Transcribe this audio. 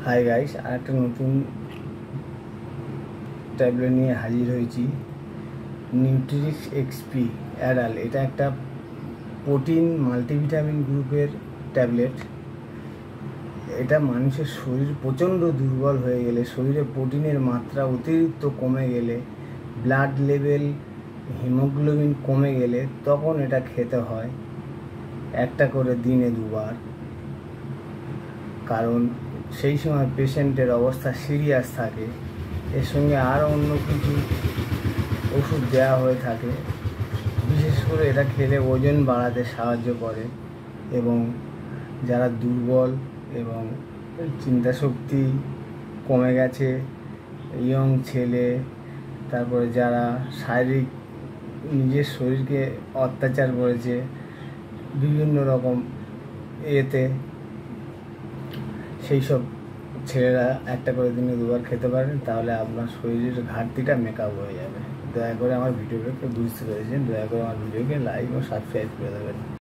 Hi guys, আর একটা নতুন tablet নিয়ে হাজির হয়েছি। নিউট্রিক্স এক্সপি অ্যাডাল, এটা একটা প্রোটিন মাল্টিভিটামিন গ্রুপের ট্যাবলেট। এটা মানুষের শরীর প্রচণ্ড দুর্বল হয়ে গেলে, শরীরে প্রোটিনের মাত্রা অতিরিক্ত কমে গেলে, ব্লাড লেভেল হিমোগ্লোবিন কমে গেলে তখন এটা খেতে হয় একটা করে দিনে 2 বার। কারণ সেই সময় পেশেন্টের অবস্থা সিরিয়াস থাকে। এর সঙ্গে আরও অন্য কিছু ওষুধ দেওয়া হয়ে থাকে। বিশেষ করে এটা খেলে ওজন বাড়াতে সাহায্য করে এবং যারা দুর্বল এবং চিন্তাশক্তি কমে গেছে, ইয়ং ছেলে, তারপরে যারা শারীরিক নিজের শরীরকে অত্যাচার করেছে বিভিন্ন রকম এতে, সেই সব ছেলেরা একটা করে দিনে 2 বার খেতে পারেন। তাহলে আপনার শরীরের ঘাটতিটা মেকআপ হয়ে যাবে। দয়া করে আমার ভিডিওটাকে বুঝতে পেরেছেন, দয়া করে আমার ভিডিওকে লাইক ও সাবস্ক্রাইব করে দেবেন।